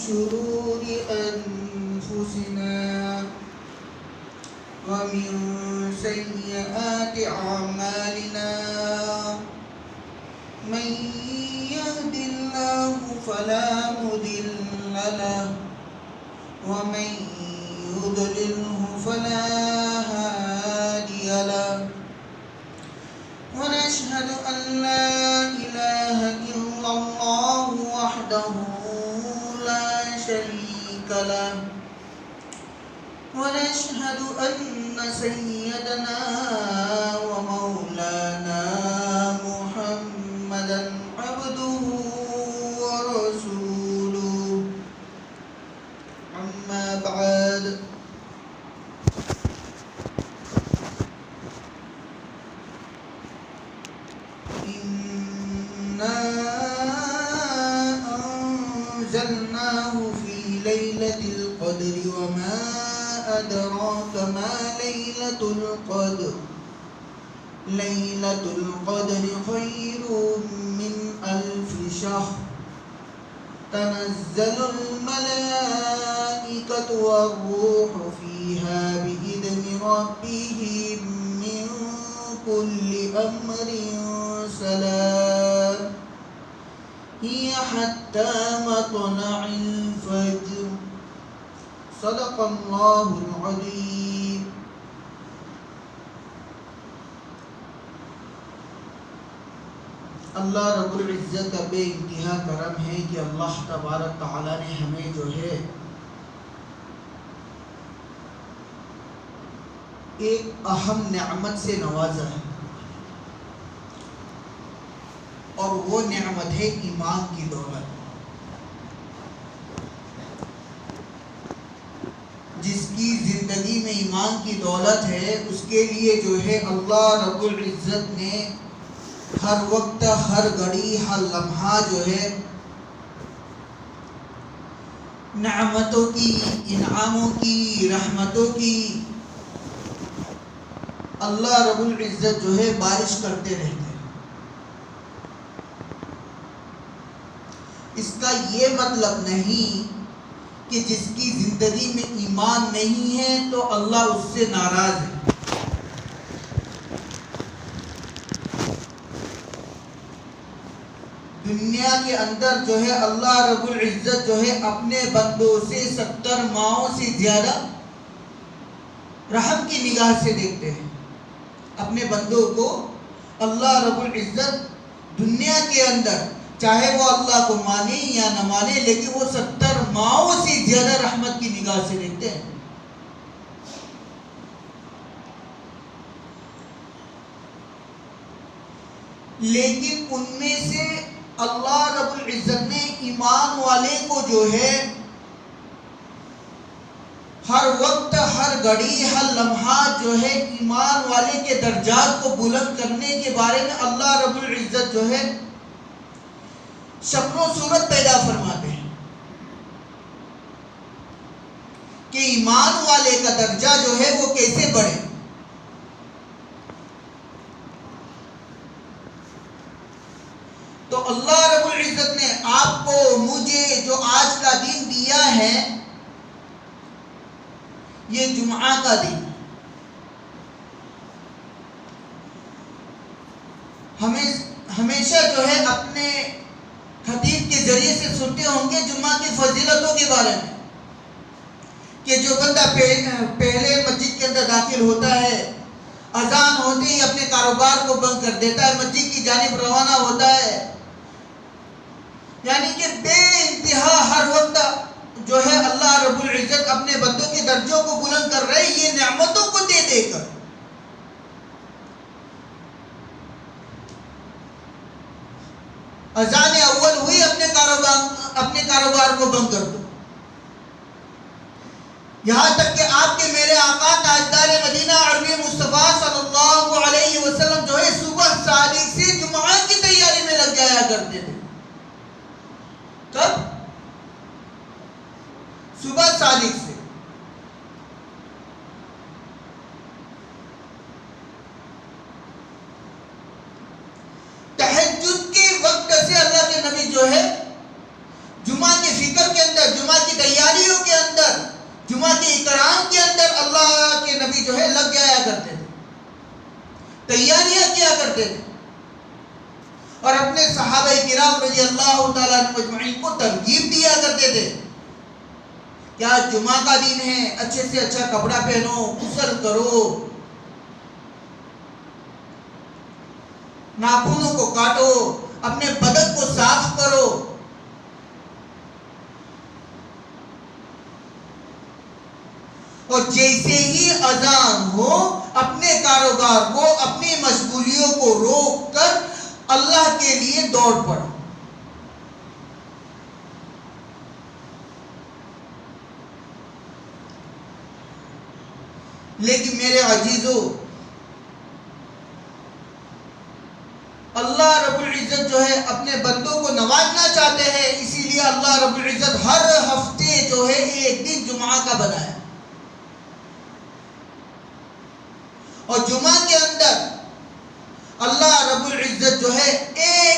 شرور أنفسنا ومن سيئات أعمالنا من يهد الله فلا مضل له ومن يضلله فلا هادي له ونشهد أن لا إله إلا الله وحده لا شريك له ونشهد أن سيدنا ومولانا محمدا عبده ورسوله أما بعد إنا أنزلناه في ليلة القدر وما أدراك ما ليلة القدر ليلة القدر خير من 1000 شهر تنزل الملائكة والروح فيها بإذن ربهم من كل أمر سلام هي حتى مطلع الفجر صدق اللہ العظیم. اللہ رب العزت کا بے انتہا کرم ہے کہ اللہ تبارک تعالی نے ہمیں جو ہے ایک اہم نعمت سے نوازا ہے، اور وہ نعمت ہے ایمان کی دولت. جس کی زندگی میں ایمان کی دولت ہے اس کے لیے جو ہے اللہ رب العزت نے ہر وقت، ہر گھڑی، ہر لمحہ جو ہے نعمتوں کی، انعاموں کی، رحمتوں کی اللہ رب العزت جو ہے بارش کرتے رہتے ہیں. اس کا یہ مطلب نہیں کہ جس کی زندگی میں ایمان نہیں ہے تو اللہ اس سے ناراض ہے. دنیا کے اندر جو ہے اللہ رب العزت جو ہے اپنے بندوں سے 70 ماہوں سے زیادہ رحم کی نگاہ سے دیکھتے ہیں. اپنے بندوں کو اللہ رب العزت دنیا کے اندر چاہے وہ اللہ کو مانے یا نہ مانے لیکن وہ 70 ماہوں سے زیادہ رحمت کی نگاہ سے دیکھتے ہیں. لیکن ان میں سے اللہ رب العزت نے ایمان والے کو جو ہے ہر وقت، ہر گھڑی، ہر لمحہ جو ہے ایمان والے کے درجات کو بلند کرنے کے بارے میں اللہ رب العزت جو ہے شکل و صورت پیدا فرماتے ہیں کہ ایمان والے کا درجہ جو ہے وہ کیسے بڑھے. تو اللہ رب العزت نے آپ کو، مجھے جو آج کا دن دیا ہے، یہ جمعہ کا دن، ہمیشہ جو ہے اپنے خطیب کے ذریعے سے سنتے ہوں گے جمعہ کی فضیلتوں کے بارے میں کہ جو بندہ پہلے مسجد کے اندر داخل ہوتا ہے، اذان ہوتے ہی اپنے کاروبار کو بند کر دیتا ہے، مسجد کی جانب روانہ ہوتا ہے. یعنی کہ بے انتہا ہر وقت جو ہے اللہ رب العزت اپنے بندوں کے درجوں کو بلند کر رہے ہیں، یہ نعمتوں کو دے دے کر. اذان اول ہوئی، اپنے کاروبار کو بند کر دو. یہاں تک کہ آپ کے میرے آقا تاجدار مدینہ عربی مصطفیٰ صلی اللہ علیہ وسلم جو ہے صبح صادق سے جمعہ کی تیاری میں لگ جایا کرتے تھے. کب؟ صبح صادق سے. تہجد کے وقت سے اللہ کے نبی جو ہے جمعہ کی فکر کے اندر، جمعہ جمعہ کے اکرام کے اندر اللہ کے نبی جو ہے لگ جایا کرتے تھے، تیاریاں کیا کرتے تھے، اور اپنے صحابہ کرام رضی اللہ تعالیٰ عنہ مجمعین کو ترغیب دیا کرتے تھے کہ آج جمعہ کا دن ہے، اچھے سے اچھا کپڑا پہنو، غسل کرو، ناخنوں کو کاٹو، اپنے بدن کو صاف کرو۔ اور جیسے ہی اذان ہو اپنے کاروبار کو، اپنی مشغولیوں کو روک کر اللہ کے لیے دوڑ پڑو۔ لیکن میرے عزیزو، اللہ رب العزت جو ہے اپنے بندوں کو نوازنا چاہتے ہیں، اسی لیے اللہ رب العزت ہر ہفتے جو ہے ایک دن جمعہ کا بنایا، اور جمعہ کے اندر اللہ رب العزت جو ہے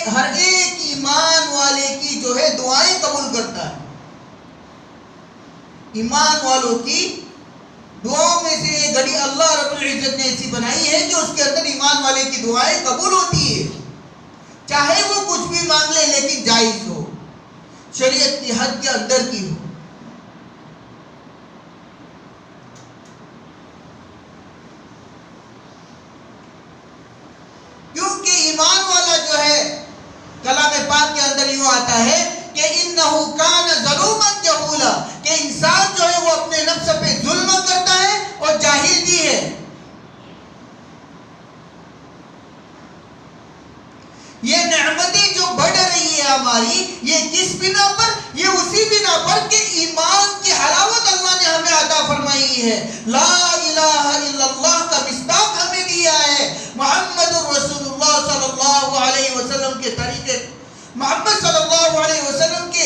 ہر ایک ایمان والے کی جو ہے دعائیں قبول کرتا ہے۔ ایمان والوں کی دعاؤں میں سے ایک گھڑی اللہ رب العزت نے ایسی بنائی ہے کہ اس کے اندر ایمان والے کی دعائیں قبول ہوتی ہے، چاہے وہ کچھ بھی مانگ لے لیکن جائز ہو، شریعت کی حد کے اندر کی ہو۔ کیونکہ ایمان والا جو ہے کلام پاک کے اندر یوں آتا ہے کہ اِنَّهُ كَانَ ظَلُومًا جَهُولًا، کہ انسان جو ہے وہ اپنے نفس پہ ظلم کرتا ہے اور جاہل بھی ہے۔ یہ نعمتیں جو بڑھ رہی ہے ہماری، یہ کس بنا پر؟ یہ اسی بنا پر کہ ایمان کی حلاوت اللہ نے ہمیں عطا فرمائی ہے۔ لا الہ الا اللہ کا مصداق ہمیں دیا ہے، محمد رسول اللہ صلی اللہ علیہ وسلم کے طریقے، محمد صلی اللہ علیہ وسلم کے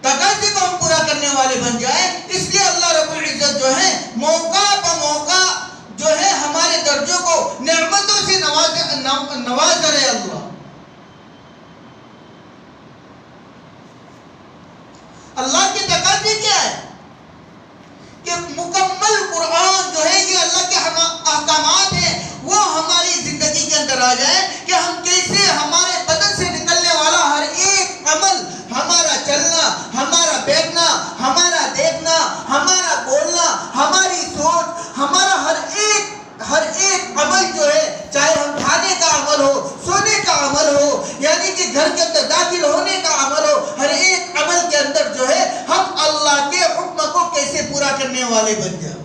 تقاضے کو ہم پورا کرنے والے بن جائیں۔ اس لیے اللہ رب العزت جو ہے موقع پہ موقع جو ہے ہمارے درجوں کو نعمتوں سے نواز رہے اللہ۔ اللہ کے تقاضے کیا ہے کہ مکمل قرآن جو ہے یہ اللہ کے احکامات ہیں، وہ ہماری زندگی کے اندر آ جائے کہ ہم کیسے ہمارے بدن سے نکلنے والا ہر ایک عمل، ہمارا چلنا، ہمارا بیٹھنا، ہمارا دیکھنا، ہمارا بولنا، ہماری سوچ، ہمارا ہر ایک عمل جو ہے، چاہے ہم کھانے کا عمل ہو، سونے کا عمل ہو، یعنی کہ گھر کے اندر داخل ہونے کا عمل ہو، ہر ایک عمل کے اندر جو ہے ہم اللہ کے حکم کو کیسے پورا کرنے والے بن جائیں،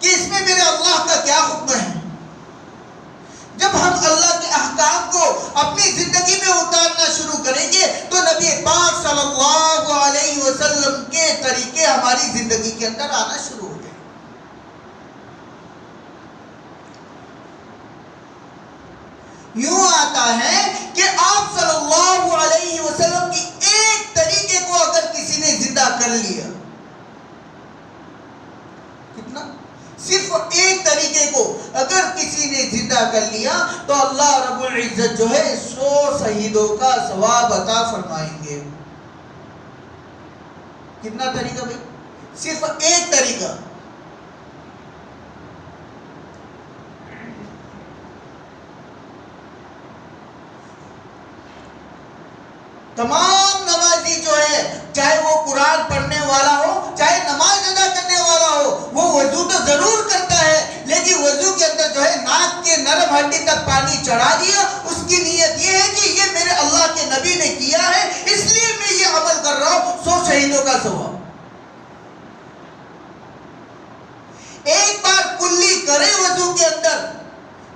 کہ اس میں میرے اللہ کا کیا حکم ہے۔ جب ہم اللہ کے احکام کو اپنی زندگی میں اتارنا شروع کریں گے تو نبی پاک صلی اللہ علیہ وسلم کے طریقے ہماری زندگی کے اندر آنا شروع ہو جائیں۔ یوں آتا ہے کہ آپ صلی اللہ علیہ وسلم کی ایک طریقے کو اگر کسی نے زندہ کر لیا، کتنا؟ صرف ایک طریقے کو اگر کسی نے زندہ کر لیا تو اللہ رب العزت جو ہے 100 شہیدوں کا ثواب عطا فرمائیں گے۔ کتنا طریقہ بھائی؟ صرف ایک طریقہ۔ تمام نمازی جو ہے، چاہے وہ قرآن پڑھنے والا ہو، چاہے نماز ادا کرنے والا ہو، وہ وضو تو ضرور کرتا ہے، لیکن وضو کے اندر جو ہے ناک کے نرم ہڈی تک پانی چڑھا دیا، اس کی نیت یہ ہے کہ یہ میرے اللہ کے نبی نے کیا ہے اس لیے میں یہ عمل کر رہا ہوں، 100 شہیدوں کا ثواب۔ ایک بار کلی کرے وضو کے اندر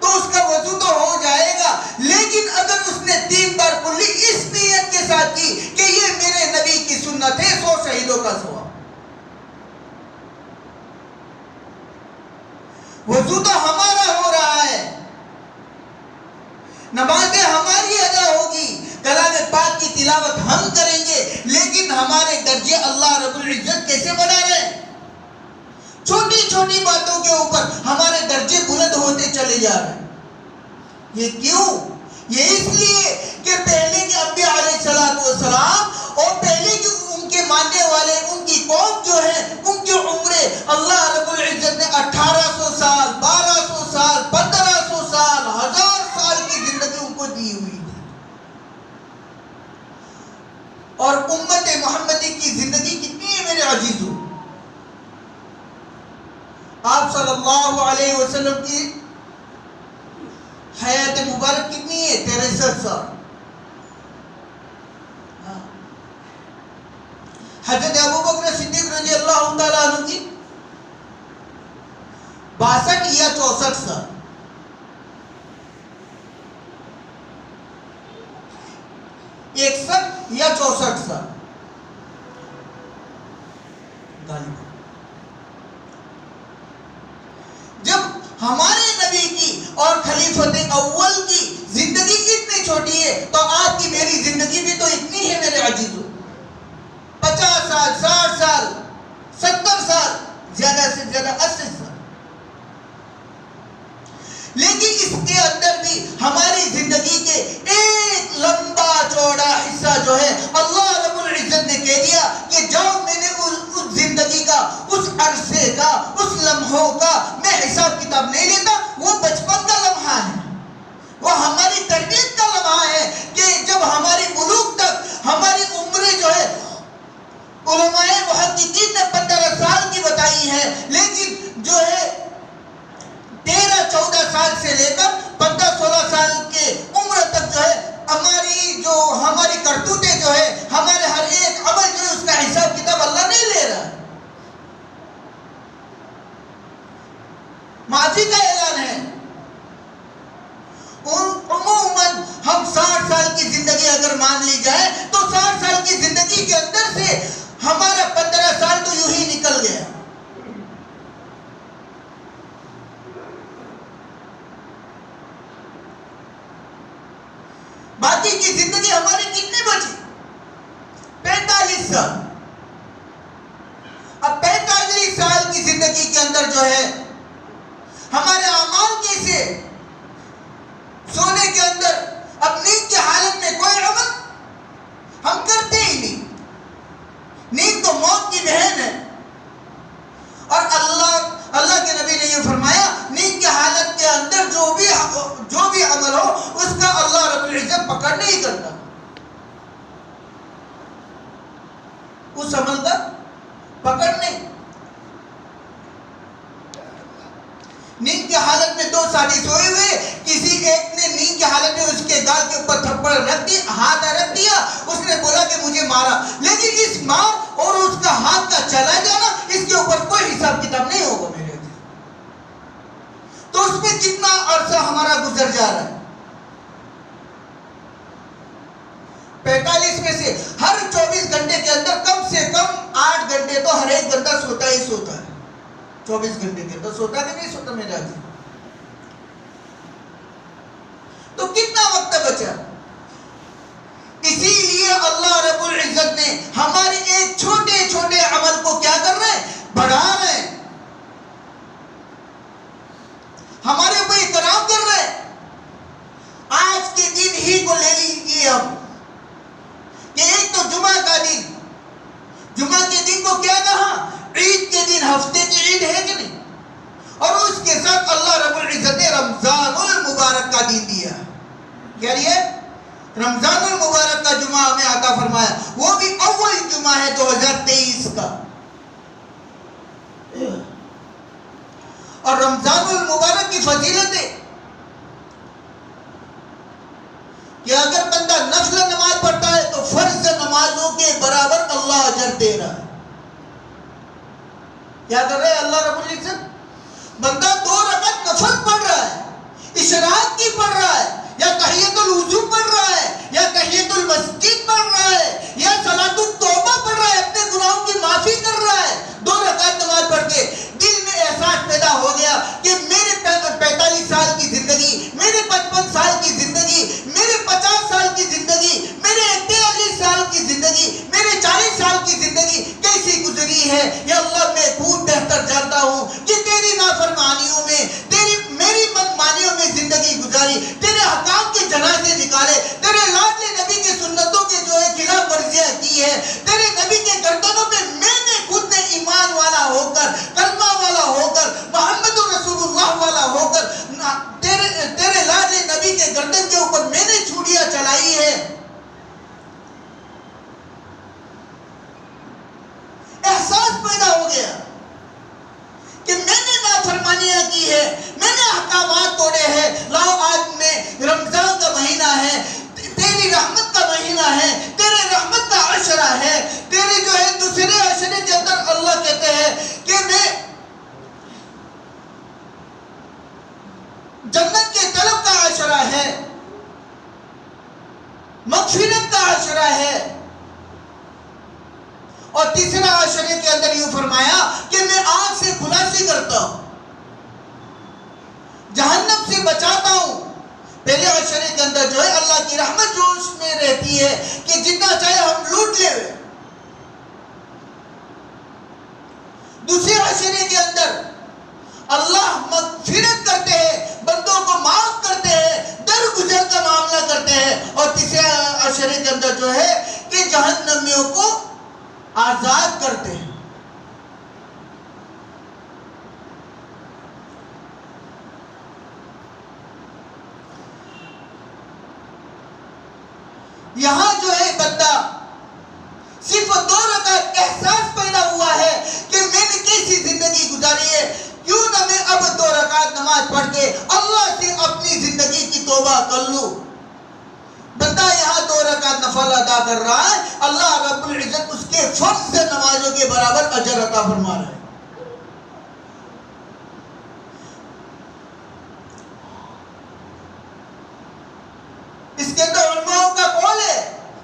تو اس کا وضو تو ہو جائے گا، لیکن اگر اس نے 3 بار کلی اس نیت کے ساتھ کی کہ یہ میرے نبی کی سنت ہے، 100 شہیدوں کا ثواب۔ وضو تو ہمارا ہو رہا ہے، نمازیں ہماری ادا ہوگی، کلام پاک کی تلاوت ہم کریں گے، لیکن ہمارے درجے اللہ رب العزت کیسے بنا رہے ہیں؟ چھوٹی چھوٹی باتوں کے اوپر ہمارے درجے بلند ہوتے چلے جا رہے ہیں۔ یہ کیوں؟ یہ اس لیے کہ پہلے کے انبیاء علیہ السلام اور پہلے کے ان کے قوم جو ہے ان کی عمریں اللہ رب العزت نے 1800 سال 1200 سال 1500 سال 1000 سال کی زندگی ان کو دی ہوئی تھی. اور امت محمدی کی زندگی کتنی ہے میرے عزیزو؟ آپ صلی اللہ علیہ وسلم کی حیات مبارک کتنی ہے؟ 63 سال. حضرت ابوبکر صدیق رضی اللہ تعالیٰ عنہ کی 62 یا 64 سال. اکسٹھ یا 64 سال. جب ہمارے نبی کی اور خلیفۃ اول کی زندگی اتنی چھوٹی ہے تو آپ کی میری زندگی بھی تو اتنی ہے میرے عزیزو. 50 سال 60 سال 70 سال زیادہ سے زیادہ 80 سال. لیکن اس کے اندر بھی ہماری زندگی کے ایک لمبا چوڑا حصہ جو ہے اللہ رب العزت نے کہہ دیا کہ جاؤ میں نے اس زندگی کا اس عرصے کا اس لمحوں کا میں حساب کتاب نہیں لیتا. وہ بچپن کا لمحہ ہے, وہ ہماری تربیت کا لمحہ ہے کہ جب ہماری بلوغ تک ہماری عمریں جو ہے علماء محققین نے 15 سال کی بتائی ہے, لیکن جو ہے 13-14 سال سے لے کر 15-16 سال کے عمر تک جو ہے ہماری کرتوتیں جو ہے ہمارے ہر ایک عمل جو ہے اس کا حساب کتاب اللہ نہیں لے رہا ہے. معافی کا اعلان ہے. عموماً ہم 60 سال کی زندگی اگر مان لی جائے تو 60 سال کی زندگی کے اندر سے ہمارا 15 سال تو یوں ہی نکل گیا. باقی کی زندگی ہماری کتنی بچی؟ 45 سال. اب 45 سال کی زندگی کے اندر جو ہے ہمارے اعمال کیسے؟ سونے کے اندر اب نیند کی حالت میں کوئی عمل ہم کرتے ہی نہیں. نیند تو موت کی بہن ہے. اور اللہ کے نبی نے یہ فرمایا نیند کی حالت کے اندر جو بھی عمل ہو اس کا اللہ رب العزت پکڑ نہیں کرتا. اس عمل کا پکڑ نہیں. نیند کی حالت میں 2 ساتھی سوئے ہوئے, کسی ایک نے نیند کی حالت میں اس کے گال کے اوپر تھپڑ رکھ دیا, ہاتھ رکھ دیا, اس نے بولا کہ مجھے مارا, لیکن اس مار اور اس کا ہاتھ کا چلا جانا اس کے اوپر کوئی حساب کتاب نہیں ہوگا میرے. تو اس میں کتنا عرصہ ہمارا گزر جا رہا ہے؟ 45 میں سے ہر 24 گھنٹے کے اندر کم سے کم 8 گھنٹے تو ہر ایک گھنٹہ سوتا ہی سوتا ہے. 24 گھنٹے کے اندر سوتا کہ نہیں سوتا میرا جی؟ تو کتنا وقت بچا؟ اسی لیے اللہ رب العزت نے ہمارے ایک چھوٹے چھوٹے عمل کو کیا کر رہے ہیں؟ بڑھا رہے ہیں, ہمارے اوپر اکرام کر رہے ہیں. آج کے دن ہی کو لے لیجیے ہم کہ ایک تو جمعہ کا دن, جمعہ کے دن کو کیا کہا؟ عید کے دن, ہفتے کی عید ہے کہ نہیں؟ اور اس کے ساتھ اللہ رب العزت نے رمضان المبارک کا دن دیا. کیا یہ رمضان المبارک کا جمعہ ہمیں عطا فرمایا, وہ بھی اول جمعہ ہے 2023 کا. اور رمضان المبارک کی فضیلت ہے کہ اگر بندہ نفل نماز پڑھتا ہے تو فرض نمازوں کے برابر اللہ اجر دے رہا ہے. کیا کر رہے ہیں اللہ رب العزت؟ بندہ 2 رکعت نفل پڑھ رہا ہے, اشراق کی پڑھ رہا ہے, یا تحیۃ الوضو پڑھ رہا ہے, یا تحیۃ المسجد پڑھ رہا ہے, یا صلاۃ التوبہ پڑھ رہا ہے, اپنے گناہوں کی معافی کر رہا ہے. 2 رکعت نماز پڑھ کے دل میں احساس پیدا ہو گیا کہ میرے 45 سال کی زندگی, میرے 55 سال کی زندگی, میرے 50 سال کی زندگی, میرے 43 سال کی زندگی, میرے 40 سال کی زندگی کیسی گزری ہے. یا اللہ میں خوب بہتر جانتا ہوں کہ تیری نافرمانیوں میں, میری منمانیوں میں زندگی گزاری, تیرے حکام کے جنازے نکالے, تیرے لاڈلے نبی کے سنتوں کے جو ہے خلاف ورزیاں کی ہے, تیرے نبی کے گردنوں پہ میں نے خود تیسرا عشرے کے اندر یوں فرمایا کہ میں آگ سے خلاصی کرتا ہوں، جہنم سے بچاتا ہوں۔ پہلے عشرے کے اندر جو ہے اللہ کی رحمت جوش میں رہتی ہے کہ جتنا چاہے ہم لوٹ لے ہوئے۔ دوسرے عشرے کے اندر اللہ مغفرت کرتے ہیں، بندوں کو معاف کرتے ہیں، درگزر کا معاملہ کرتے ہیں۔ اور تیسرے عشرے کے اندر جو ہے کہ جہنمیوں کو آزاد کرتے ہیں۔ یہاں جو ہے بندہ صرف 2 رکعت احساس پیدا ہوا ہے کہ میں نے کیسی زندگی گزاری ہے، کیوں نہ میں اب 2 رکعت نماز پڑھ کے اللہ سے اپنی زندگی کی توبہ کر لوں۔ بندہ یہاں 2 رکعت نفل ادا کر رہا ہے، اللہ رب العزت اس کے فرض نمازوں کے برابر اجر عطا فرما رہا ہے۔ اس کے اندر علماء کا قول ہے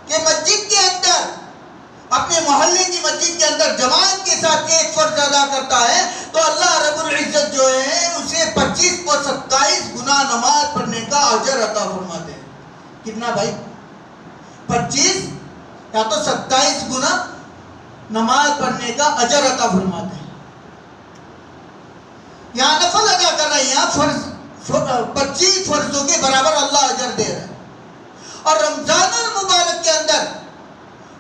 کہ مسجد کے اندر، اپنے محلے کی مسجد کے اندر جماعت کے ساتھ ایک فرض ادا کرتا ہے تو اللہ رب العزت جو ہے اسے 25 کو 27 گنا نماز پڑھنے کا اجر عطا فرماتے ہیں۔ کتنا بھائی؟ 25 یا تو 27 گنا نماز پڑھنے کا اجر عطا فرماتے ہیں۔ یہاں نفل ادا کر رہے ہیں، یہاں فرض 25 فرضوں کے برابر اللہ اجر دے رہا ہے۔ اور رمضان المبارک کے اندر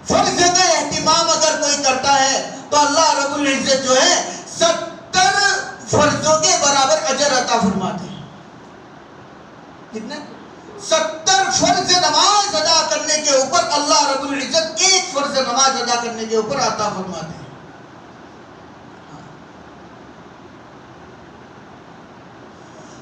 فرض کا اہتمام اگر کوئی کرتا ہے تو اللہ رب العزت جو ہے 70 فرضوں کے برابر اجر عطا فرماتے ہیں۔ کتنے؟ 70 فرض نماز ادا کرنے کے اوپر اللہ رب العزت 1 فرض نماز ادا کرنے کے اوپر عطا فرماتے ہیں۔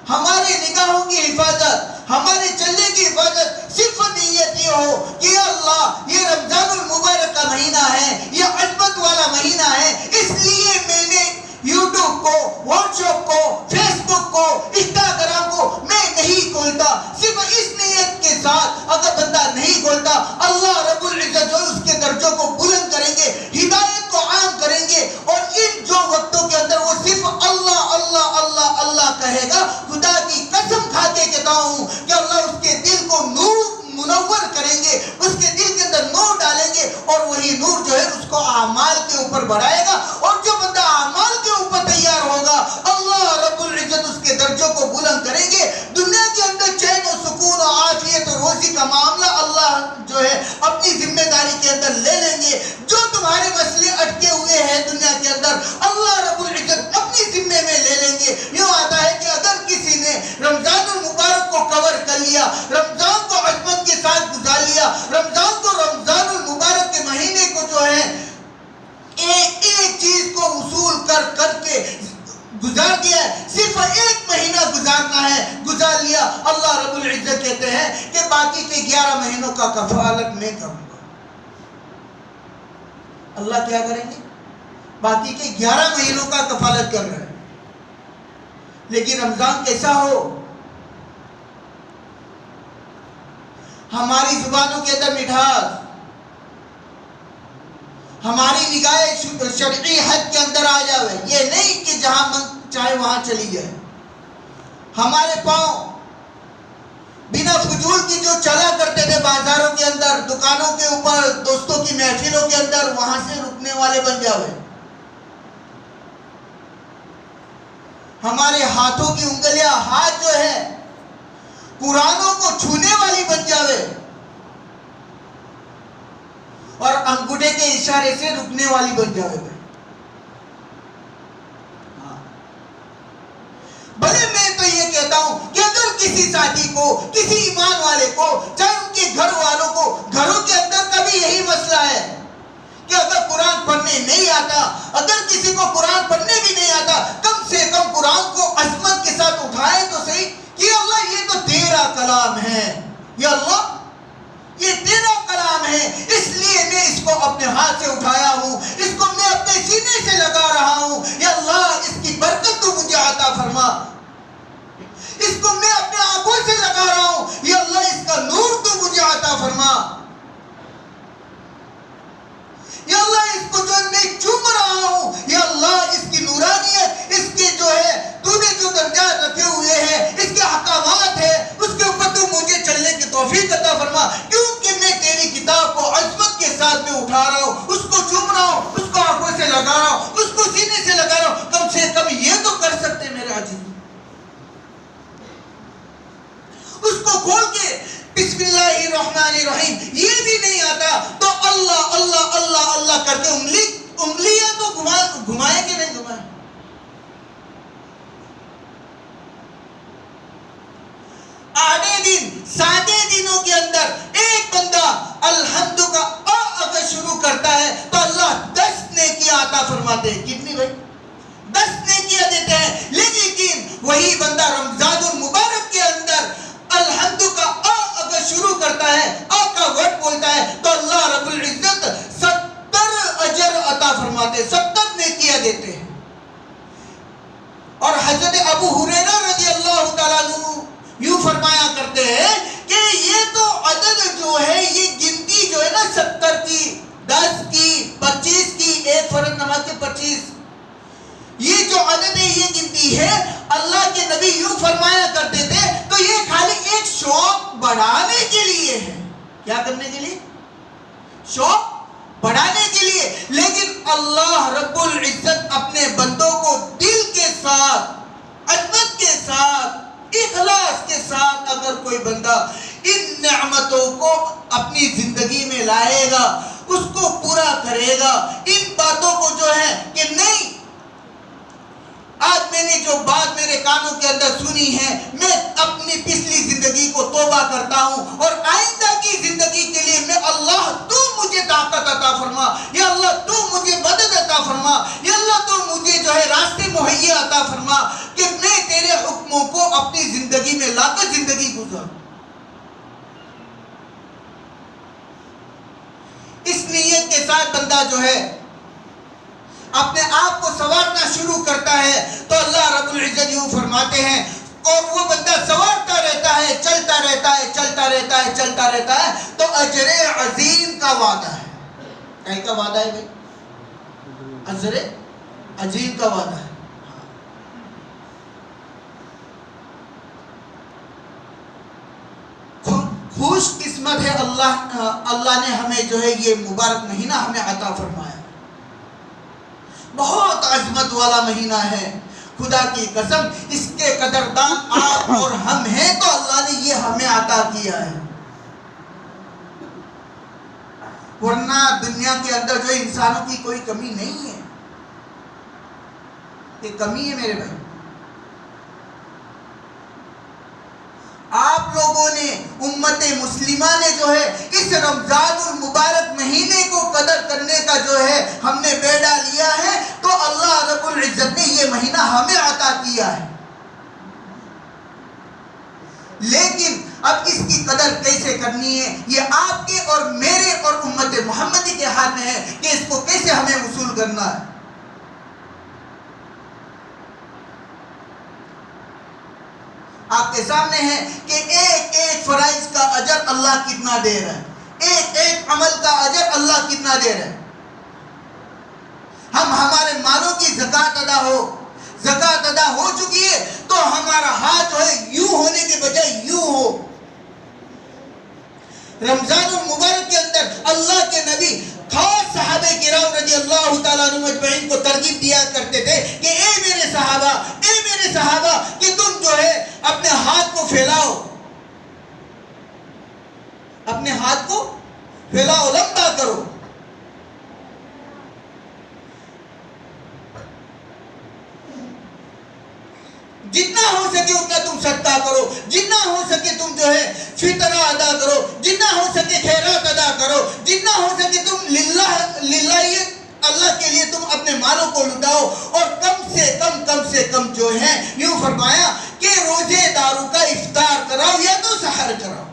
ہماری نگاہوں کی حفاظت، ہمارے چلنے کی حفاظت صرف نیت یہ ہو کہ اللہ یہ رمضان المبارک کا مہینہ ہے، یہ عظمت والا مہینہ ہے، اس لیے میں نے یوٹیوب کو، واٹس ایپ کو، فیس بک کو، انسٹاگرام کو میں نہیں کھولتا۔ صرف اس نیت کے ساتھ اگر بندہ نہیں کھولتا، اللہ رب العزت جو اس کے درجوں کو بلند کریں گے، ہدایت کو عام کریں گے، اور ان جو وقتوں کے اندر وہ صرف اللہ اللہ اللہ اللہ کہے گا، خدا کی قسم کھا کے کہتا ہوں کہ اللہ اس کے دل کو نور منور کریں گے، اس کے دل کے اندر نور ڈالیں گے، اور وہی نور جو ہے اس کو اعمال کے اوپر بڑھائے گا، اور جو بندہ اعمال کے اوپر تیار ہوگا اللہ رب العزت اس کے درجوں کو بلند کریں گے۔ دنیا کے اندر چین و سکون و عافیت و روزی کا معاملہ اللہ جو ہے اپنی ذمہ داری کے اندر لے لیں گے۔ جو تمہارے مسئلے اٹکے ہوئے ہیں دنیا کے اندر، اللہ رب العزت اپنی ذمے میں لے لیں گے۔ یوں آتا ہے کہ اگر کسی نے رمضان المبارک کو کور کر لیا، رمضان کو عظمت کے ساتھ گزار لیا، رمضان کو رمضان المبارک کے مہینے کو جو ہے ایک ایک چیز کو وصول کر کے گزار دیا ہے، صرف 1 مہینہ گزارنا ہے، گزار لیا، اللہ رب العزت کہتے ہیں کہ باقی کے 11 مہینوں کا کفالت میں کروں گا۔ اللہ کیا کریں گے؟ باقی کے 11 مہینوں کا کفالت کر رہے ہیں۔ لیکن رمضان کیسا ہو؟ ہماری زبانوں کے اندر مٹھاس، ہماری نگاہ شرعی حد کے اندر آ جاوے، یہ نہیں کہ جہاں من چاہے وہاں چلی جائے۔ ہمارے پاؤں بنا فضول کی جو چلا کرتے تھے بازاروں کے اندر، دکانوں کے اوپر، دوستوں کی محفلوں کے اندر، وہاں سے رکنے والے بن جاوے۔ ہمارے ہاتھوں کی انگلیاں، ہاتھ جو ہے قرآنوں کو چھونے والی بن جاوے، اور انگوٹھے کے اشارے سے رکنے والی بن جاوے۔ بھلے میں تو یہ کہتا ہوں کہ اگر کسی ساتھی کو، کسی ایمان والے کو، چاہے ان کے گھر والوں کو، گھروں کے اندر کبھی یہی مسئلہ ہے کہ اگر قرآن پڑھنے نہیں آتا، اگر کسی کو قرآن پڑھنے بھی نہیں آتا، کم سے کم قرآن کو عظمت کے ساتھ اٹھائے تو صحیح کہ اللہ یہ تو تیرا کلام ہے، یا اللہ یہ تیرا کلام ہے، اس لیے میں اس کو اپنے ہاتھ سے اٹھایا ہوں، اس کو میں اپنے سینے سے لگا رہا ہوں، یا اللہ اس کی برکت تو مجھے عطا فرما، اس کو میں اپنے آنکھوں سے لگا رہا ہوں، یا اللہ اس کا نور تو مجھے عطا فرما، یا اللہ اس کو جو میں توفیق عطا فرما، کیونکہ میں تیری کتاب کو عظمت کے ساتھ میں اٹھا رہا ہوں، اس کو چوم رہا ہوں، اس کو آنکھوں سے لگا رہا ہوں، اس کو سینے سے لگا رہا ہوں، کم سے کم یہ تو کر سکتے میرے عزیز، اس کو کھول کے بسم اللہ الرحمن الرحیم یہ بھی نہیں آتا تو اللہ اللہ اللہ اللہ کر کے انگلیاں تو گھمائیں کہ نہیں گھمائیں؟ آدھے دن سادے دنوں کے اندر ایک بندہ الحمد کا اگر شروع کرتا ہے تو اللہ 10 نیکیاں عطا فرماتے ہیں. کتنی بھائی؟ 10 نیکیاں دیتے ہیں. لیکن وہی بندہ رمضان المبارک کے اندر الحمد کا اگر شروع کرتا ہے، کا ورڈ بولتا ہے تو اللہ رب العزت 70 اجر عطا فرماتے، 70 نیکیاں دیتے ہیں. اور حضرت ابو ہریرہ رضی اللہ تعالیٰ عنہ یوں فرمایا کرتے ہیں کہ یہ تو عدد جو ہے، یہ گنتی جو ہے نا 70 کی، 10 کی، 25 کی، ایک فرض نماز کے 25، یہ جو عدد ہے یہ گنتی ہے. اللہ کے نبی یوں فرمایا کرتے تھے تو یہ خالی ایک شوق بڑھانے کے لیے ہے. کیا کرنے کے لیے؟ شوق بڑھانے کے لیے. لیکن اللہ رب العزت اپنے بندوں کو دل کے ساتھ، عظمت کے ساتھ، اخلاص کے ساتھ اگر کوئی بندہ ان نعمتوں کو اپنی زندگی میں لائے گا، اس کو پورا کرے گا، ان باتوں کو جو ہے کہ نہیں، آج میں نے جو بات میرے کانوں کے اندر سنی ہے، میں اپنی پچھلی زندگی کو توبہ کرتا ہوں اور آئندہ کی زندگی کے لیے میں اللہ تو مجھے طاقت عطا فرما، یا اللہ تو مجھے مدد عطا فرما، یا اللہ تو مجھے جو ہے راستے مہیا عطا فرما کہ میں تیرے حکموں کو اپنی زندگی میں لا کر زندگی گزاروں. اس نیت کے ساتھ بندہ جو ہے اپنے آپ کو سنوارنا شروع کرتا ہے تو اللہ رب العزت یوں فرماتے ہیں، اور وہ بندہ سنوارتا رہتا ہے، چلتا رہتا ہے، چلتا رہتا ہے، چلتا رہتا ہے تو اجر عظیم کا وعدہ ہے. کہیں کا وعدہ ہے بھائی؟ اجر عظیم کا وعدہ ہے. خوش قسمت ہے اللہ نے ہمیں جو ہے یہ مبارک مہینہ ہمیں عطا فرمایا. بہت عظمت والا مہینہ ہے. خدا کی قسم اس کے قدردان آپ اور ہم ہیں تو اللہ نے یہ ہمیں عطا کیا ہے. ورنہ دنیا کے اندر جو انسانوں کی کوئی کمی نہیں ہے. یہ کمی ہے میرے بھائی. آپ لوگوں نے، امت مسلمہ نے جو ہے اس رمضان المبارک مہینے کو قدر کرنے کا جو ہے ہم نے بیڑا لیا ہے تو اللہ رب العزت نے یہ مہینہ ہمیں عطا کیا ہے. لیکن اب اس کی قدر کیسے کرنی ہے یہ آپ کے اور میرے اور امت محمدی کے ہاتھ میں ہے کہ اس کو کیسے ہمیں وصول کرنا ہے. آپ کے سامنے ہے کہ ایک ایک فرائض کا اجر اللہ کتنا دے رہا ہے، ایک ایک عمل کا اجر اللہ کتنا دے رہا ہے. ہم ہمارے مالوں کی زکوٰۃ ادا ہو چکی ہے تو ہمارا ہاتھ جو ہے یوں ہونے کے بجائے یوں ہو. رمضان المبارک کے اندر اللہ کے نبی خاص صحابہ کرام رضی اللہ تعالیٰ عنہ اجمعین کو ترغیب دیا کرتے تھے کہ اے میرے صحابہ کہ تم جو ہے اپنے ہاتھ کو پھیلاؤ، اپنے ہاتھ کو پھیلاؤ، لمبا کرو. جتنا ہو سکے اتنا تم صدقہ کرو، جتنا ہو سکے تم جو ہے فطرہ ادا کرو، جتنا ہو سکے خیرات ادا کرو، جتنا ہو سکے تم للہ اللہ کے لیے تم اپنے مالوں کو لٹاؤ. اور کم سے کم جو ہے یوں فرمایا کہ روزے داروں کا افطار کراؤ یا تو سحر کراؤ.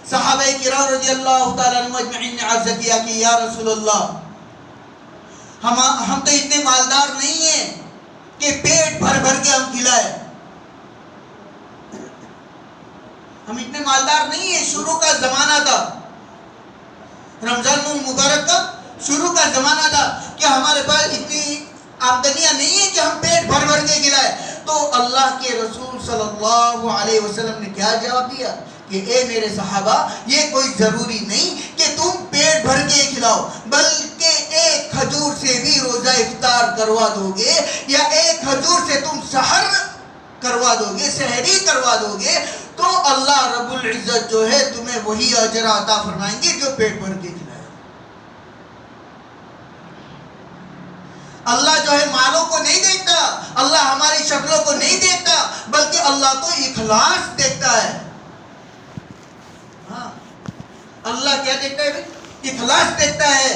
صحابہ کرام رضی اللہ تعالیٰ عنہ اجمعین نے عرض کیا کہ یا رسول اللہ، ہم تو اتنے مالدار نہیں ہیں کہ پیٹ بھر کے ہم کھلائے. ہم اتنے مالدار نہیں ہیں. شروع کا زمانہ تھا، رمضان المبارک کا شروع کا زمانہ تھا کہ ہمارے پاس اتنی آمدنیاں نہیں ہیں کہ ہم پیٹ بھر کے کھلائے. تو اللہ کے رسول صلی اللہ علیہ وسلم نے کیا جواب دیا کہ اے میرے صحابہ، یہ کوئی ضروری نہیں کہ تم پیٹ بھر کے کھلاؤ، بلکہ ایک کھجور سے بھی روزہ افطار کروا دو گے، یا ایک کھجور سے تم سحر کروا دو گے، سحری کروا دو گے، تو اللہ رب العزت جو ہے تمہیں وہی اجر عطا فرمائیں گے جو پیٹ بھر کے کھلائے۔ اللہ جو ہے مالوں کو نہیں دیکھتا، اللہ ہماری شکلوں کو نہیں دیکھتا، بلکہ اللہ تو اخلاص دیکھتا ہے۔ ہاں، اللہ کیا دیکھتا ہے؟ اخلاص دیکھتا ہے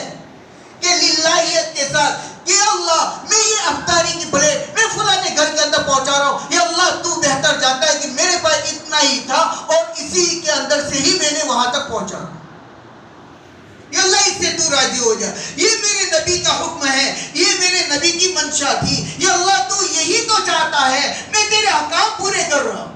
کہ للہیت کے ساتھ کہ اللہ میں یہ افطاری کی پلیٹ میں فلاں کے گھر کے اندر پہنچا رہا ہوں، یا اللہ تو بہتر جانتا ہے کہ میرے پاس اتنا ہی تھا اور اسی کے اندر سے ہی میں نے وہاں تک پہنچا، یا اللہ اس سے تو راضی ہو جا، یہ میرے نبی کا حکم ہے، یہ میرے نبی کی منشا تھی، یا اللہ تو یہی تو چاہتا ہے، میں تیرے احکام پورے کر رہا ہوں۔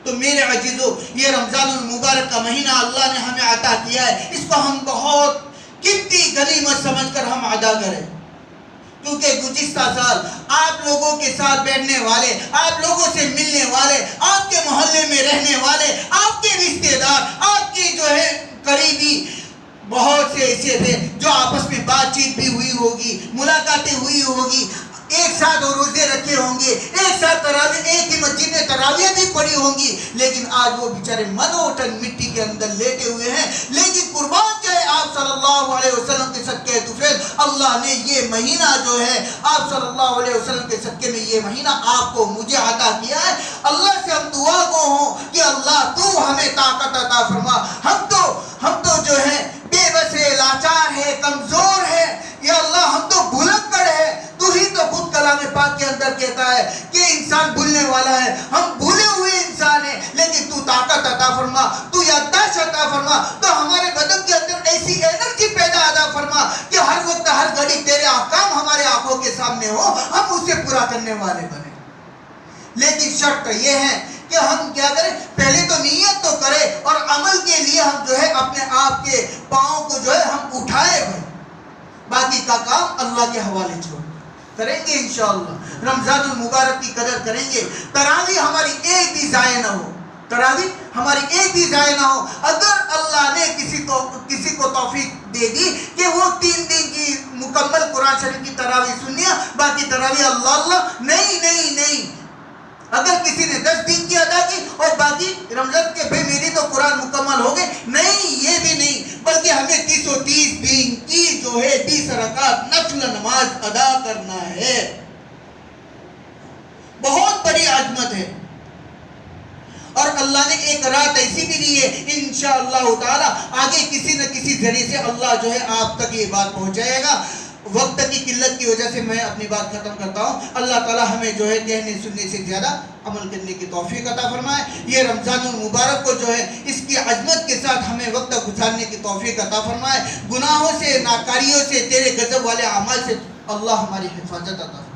تو میرے عزیزو، یہ رمضان المبارک کا مہینہ اللہ نے ہمیں عطا کیا ہے، اس کو ہم بہت قیمتی غنیمت سمجھ کر ہم ادا کریں، کیونکہ گزشتہ سال آپ لوگوں کے ساتھ بیٹھنے والے، آپ لوگوں سے ملنے والے، آپ کے محلے میں رہنے والے، آپ کے رشتے دار، آپ کے جو ہے قریبی بہت سے ایسے تھے جو آپس میں بات چیت بھی ہوئی ہوگی، ملاقاتیں ہوئی ہوگی، ایک ساتھ روزے رکھے ہوں گے، ایک ساتھ تراویح، ایک ہی مسجد میں تراویح بھی پڑھی ہوں گی، لیکن آج وہ بیچارے منوٹن مٹی کے اندر لیٹے ہوئے ہیں۔ لیکن قربان جائے آپ صلی اللہ علیہ وسلم کے صدقے طفیل، اللہ نے یہ مہینہ جو ہے آپ صلی اللہ علیہ وسلم کے صدقے میں یہ مہینہ آپ کو مجھے عطا کیا ہے۔ اللہ سے ہم دعا گو ہوں کہ اللہ تو ہمیں طاقت عطا فرما، ہم تو جو ہے بے بس ہے، لاچار ہے، کمزور ہے، یا اللہ ہم تو بھلکڑ ہے، تو ہی تو خود کلام پاک کے اندر کہتا ہے کہ انسان بھولنے والا ہے، ہم بھولے ہوئے انسان ہیں، لیکن تو طاقت عطا فرما، تو یادداشت عطا فرما، تو ہمارے بدن کے اندر ایسی انرجی پیدا عطا فرما کہ ہر وقت ہر گھڑی تیرے احکام ہمارے آنکھوں کے سامنے ہو، ہم اسے پورا کرنے والے بنے۔ لیکن شرط یہ ہے کہ ہم کیا کریں؟ پہلے تو نیت تو کریں اور عمل کے لیے ہم جو ہے اپنے آپ کے پاؤں کو جو ہے ہم اٹھائے بھائی، باقی کا کام اللہ کے حوالے چھوڑ کریں گے انشاءاللہ۔ رمضان المبارک کی قدر کریں گے، تراویح ہماری ایک بھی ضائع نہ ہو، تراویح ہماری ایک بھی ضائع نہ ہو۔ اگر اللہ نے کسی کو توفیق دے دی کہ وہ 3 دن کی مکمل قرآن شریف کی تراویح سنی، باقی تراویح اللہ نہیں، اگر کسی نے 10 دن کی ادا کی اور باقی رمضان کے بھائی میری تو قرآن مکمل ہو گئے، نہیں، یہ بھی نہیں، بلکہ ہمیں 330 دن کی جو ہے 20 رکعت نفل نماز ادا کرنا ہے۔ بہت بڑی عظمت ہے، اور اللہ نے ایک رات ایسی بھی دی ہے، انشاءاللہ تعالی آگے کسی نہ کسی ذریعے سے اللہ جو ہے آپ تک یہ بات پہنچائے گا۔ وقت کی قلت کی وجہ سے میں اپنی بات ختم کرتا ہوں۔ اللہ تعالی ہمیں جو ہے کہنے سننے سے زیادہ عمل کرنے کی توفیق عطا فرمائے۔ یہ رمضان المبارک کو جو ہے اس کی عظمت کے ساتھ ہمیں وقت گزارنے کی توفیق عطا فرمائے۔ گناہوں سے، ناکاریوں سے، تیرے غضب والے اعمال سے اللہ ہماری حفاظت عطا فرمائے۔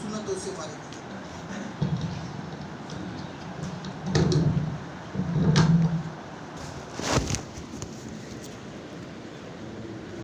سنتوں سے فارغ